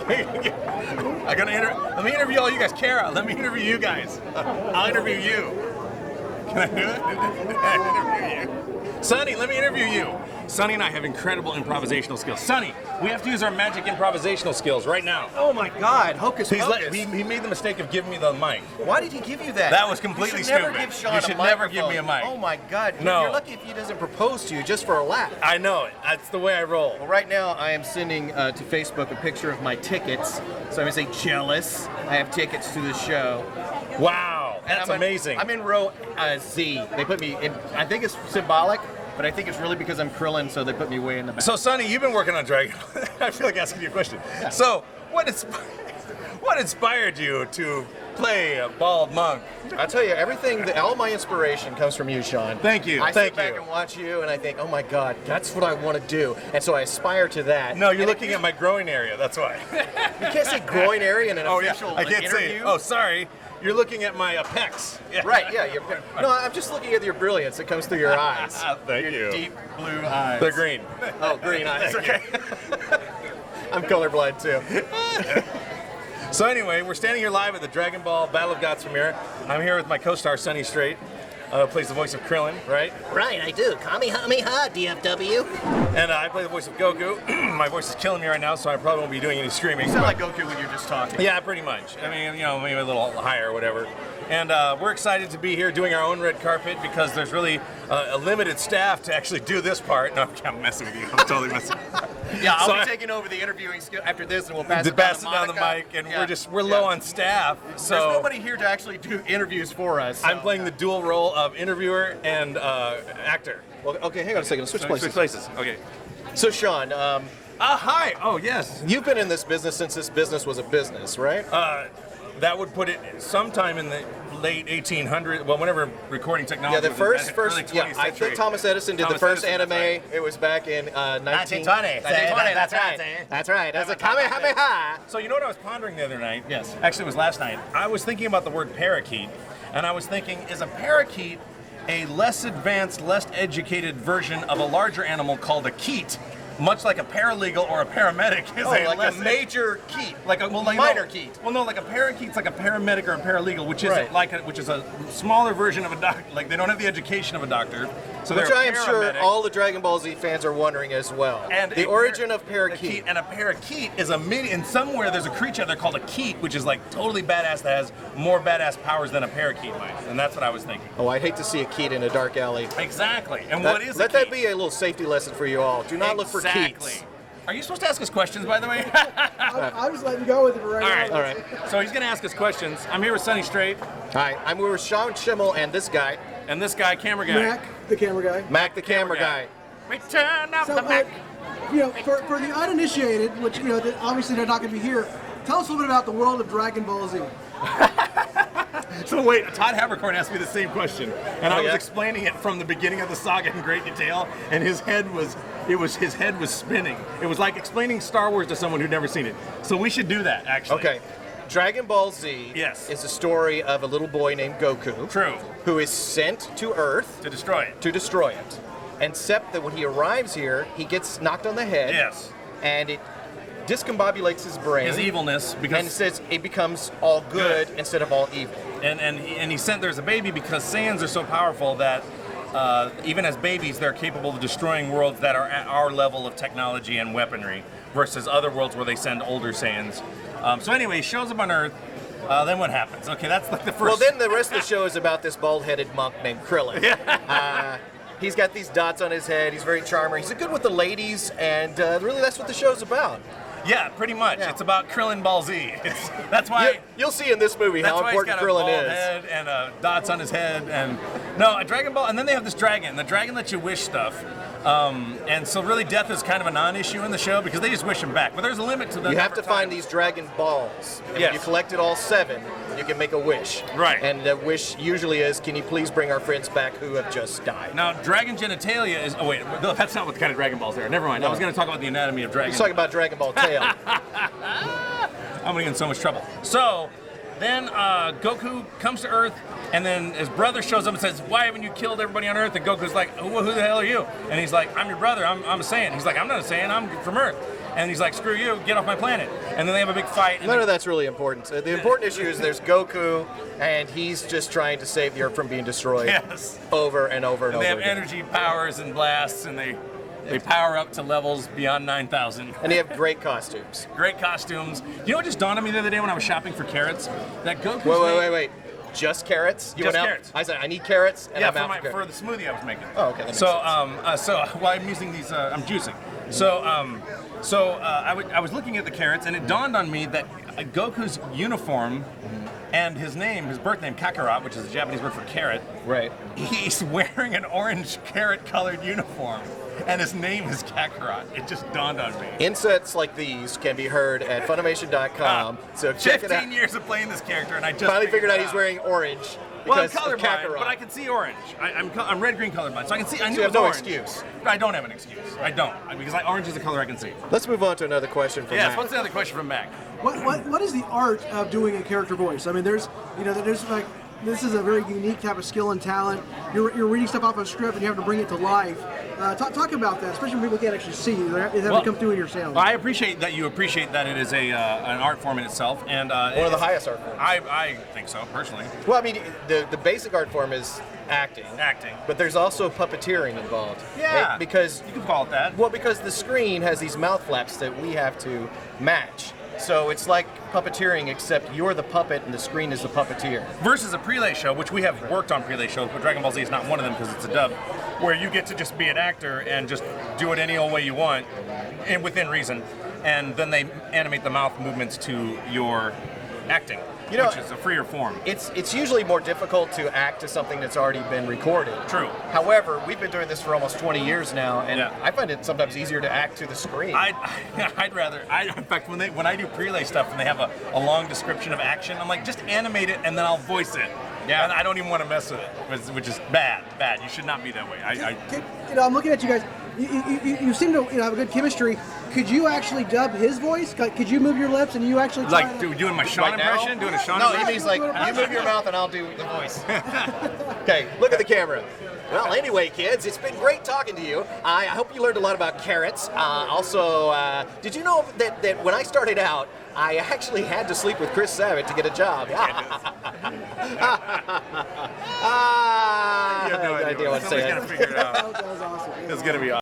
Let me interview all you guys. Kara, let me interview you guys. I'll interview you. Can I do it? I'll interview you. Sonny, let me interview you. Sonny and I have incredible improvisational skills. Sonny, we have to use our magic improvisational skills right now. Oh my God, hocus pocus. He made the mistake of giving me the mic. Why did he give you that? That was completely stupid. You should never give me a mic. Oh my God, no. You're lucky if he doesn't propose to you just for a laugh. I know it. That's the way I roll. Well, right now I am sending to Facebook a picture of my tickets. So I'm going to say jealous. I have tickets to the show. Wow, that's amazing. I'm in row Z. They put me in, I think it's symbolic, but I think it's really because I'm Krillin, so they put me way in the back. So, Sonny, you've been working on Dragon. I feel like asking you a question. Yeah. So, what inspired you to play a bald monk? I tell you, all my inspiration comes from you, Sean. Thank you. I sit back and watch you, and I think, oh my God, that's what I want to do, and so I aspire to that. No, you're looking at my groin area. That's why. You can't say groin area in an official I can't interview. say it. Oh, sorry. You're looking at my apex. Yeah. Right, yeah. No, I'm just looking at your brilliance that comes through your eyes. Thank you. Your deep blue eyes. They're green. Oh, green eyes. Okay. I'm colorblind too. So anyway, we're standing here live at the Dragon Ball Battle of Gods premiere. I'm here with my co-star Sonny Strait, plays the voice of Krillin, right? Right, I do. Kamehameha, DFW. And I play the voice of Goku. My voice is killing me right now, so I probably won't be doing any screaming. You sound like Goku when you're just talking. Yeah, pretty much. I mean, maybe a little higher or whatever. And we're excited to be here doing our own red carpet because there's really a limited staff to actually do this part. No, I'm messing with you. I'm totally messing with you. Yeah, I'll be taking over the interviewing skill after this, and we'll pass it down the mic. And we're low on staff. So there's nobody here to actually do interviews for us. So. I'm playing the dual role of interviewer and actor. Well, okay, hang on a second. Let's switch places. Okay. So, Sean. Hi. Oh, yes. You've been in this business since this business was a business, right? That would put it sometime in the late 1800s. Well, whenever recording technology. Yeah, the first. Yeah, I think Thomas Edison did the first anime. Right. It was back in 1920. 1920. That's right. That's right. That's a Kamehameha. So you know what I was pondering the other night? Yes. Actually, it was last night. I was thinking about the word parakeet, and I was thinking, is a parakeet a less advanced, less educated version of a larger animal called a keet? Much like a paralegal or a paramedic is like a major keet, like a minor keet. Well, no, like a parakeet's like a paramedic or a paralegal, which is right. which is a smaller version of a doctor. Like they don't have the education of a doctor, so which I am sure all the Dragon Ball Z fans are wondering as well. And the origin of parakeet. And a parakeet is a mini. And somewhere there's a creature there called a keet, which is like totally badass that has more badass powers than a parakeet might. And that's what I was thinking. Oh, I'd hate to see a keet in a dark alley. Exactly. And what is? Let that be a little safety lesson for you all. Do not look for keets. Are you supposed to ask us questions, by the way? I was letting go with it right now. All right. So he's going to ask us questions. I'm here with Sonny Strait. Hi, I'm here with Sean Schemmel and this guy. And this guy, camera guy. Mac, the camera guy. Mac, the camera guy. Return of the Mac. For the uninitiated, which obviously they're not going to be here, tell us a little bit about the world of Dragon Ball Z. So wait, Todd Habercorn asked me the same question, and I was explaining it from the beginning of the saga in great detail, and his head was spinning. It was like explaining Star Wars to someone who'd never seen it. So we should do that, actually. Okay. Dragon Ball Z is a story of a little boy named Goku. True. Who is sent to Earth to destroy it. Except that when he arrives here, he gets knocked on the head. Yes. And it discombobulates his brain. His evilness. And it says it becomes all good instead of all evil. And he's sent there as a baby because Saiyans are so powerful that even as babies, they're capable of destroying worlds that are at our level of technology and weaponry versus other worlds where they send older Saiyans. So anyway, he shows up on Earth. Then what happens? Okay, that's like the first... Well, then the rest of the show is about this bald-headed monk named Krillin. He's got these dots on his head. He's very charming. He's good with the ladies, and really that's what the show's about. Yeah, pretty much. Yeah. It's about Krillin Ball Z. That's why you'll see in this movie how important Krillin is. Head and dots on his head, and a Dragon Ball, and then they have this dragon. The dragon lets you wish stuff, and so really death is kind of a non-issue in the show because they just wish him back. But there's a limit to the. You have to find these Dragon Balls. And when you collected all 7, you can make a wish. Right. And the wish usually is, "Can you please bring our friends back who have just died?" Now, dragon genitalia is. Oh wait, no, that's not what the kind of Dragon Balls are. Never mind. No. I was going to talk about the anatomy of dragons. He's talking about Dragon Ball tail. I'm going to get in so much trouble. So then Goku comes to Earth, and then his brother shows up and says, "Why haven't you killed everybody on Earth?" And Goku's like, "Who the hell are you?" And he's like, "I'm your brother. I'm a Saiyan." He's like, "I'm not a Saiyan. I'm from Earth." and he's like, "Screw you, get off my planet." And then they have a big fight. None of that's really important. The important issue is there's Goku, and he's just trying to save the Earth from being destroyed Yes. over and over and And they over have again. energy powers and blasts, and they power up to levels beyond 9,000. And they have great costumes. Great costumes. You know what just dawned on me the other day when I was shopping for carrots? That Goku's Wait. Just carrots? You Just went out? carrots. I said, I need carrots, and Yeah, I'm out for for carrots. the smoothie I was making. Oh, okay, that makes So while I'm using these, I'm juicing. I was looking at the carrots, and it dawned on me that Goku's uniform and his name, his birth name, Kakarot, which is a Japanese word for carrot, Right. he's wearing an orange carrot-colored uniform, and his name is Kakarot. It just dawned on me. Insets like these can be heard at Funimation.com, so check it out. 15 years of playing this character, and I just Finally figured out it he's wearing orange Well, I'm because of colorblind, Kakarot. but I can see orange. I'm red-green colorblind, so I can see. I knew you it have was no orange. excuse. I don't have an excuse. I don't, because orange is a color I can see. Let's move on to another question from Yes. Matt. What's the other question from Mac? What is the art of doing a character voice? I mean, there's like, this is a very unique type of skill and talent. You're reading stuff off a script and you have to bring it to life. Talk about that, especially when people can't actually see you. They have to come through in your sound. Well, I appreciate that you appreciate that it is an art form in itself, and One of the highest art forms. I think so personally. Well, I mean, the basic art form is acting. Acting. But there's also puppeteering involved. Yeah. Because You can call it that. Well, because the screen has these mouth flaps that we have to match. So it's like puppeteering, except you're the puppet and the screen is the puppeteer. Versus a prelay show, which we have worked on prelay shows, but Dragon Ball Z is not one of them because it's a dub, where you get to just be an actor and just do it any old way you want, and within reason, and then they animate the mouth movements to your acting, You know, which is a freer form. It's usually more difficult to act to something that's already been recorded. True. However, we've been doing this for almost 20 years now, and Yeah. I find it sometimes easier to act to the screen. I'd rather. In fact, when I do prelay stuff and they have a long description of action, I'm like, just animate it and then I'll voice it. Yeah. And I don't even want to mess with it, which is bad. Bad. You should not be that way. I'm looking at you guys. You seem to have a good chemistry. Could you actually dub his voice? Could you move your lips and you actually try Like to- doing my Sean Right now? impression, doing a Sean No, impression. he means like, you move your mouth and I'll do the voice. Okay, look at the camera. Well, anyway, kids, it's been great talking to you. I hope you learned a lot about carrots. Also, did you know that when I started out, I actually had to sleep with Chris Sabat to get a job? You have no I idea. didn't want to say Somebody's it. gonna figure it out. That was awesome. It's gonna be awesome.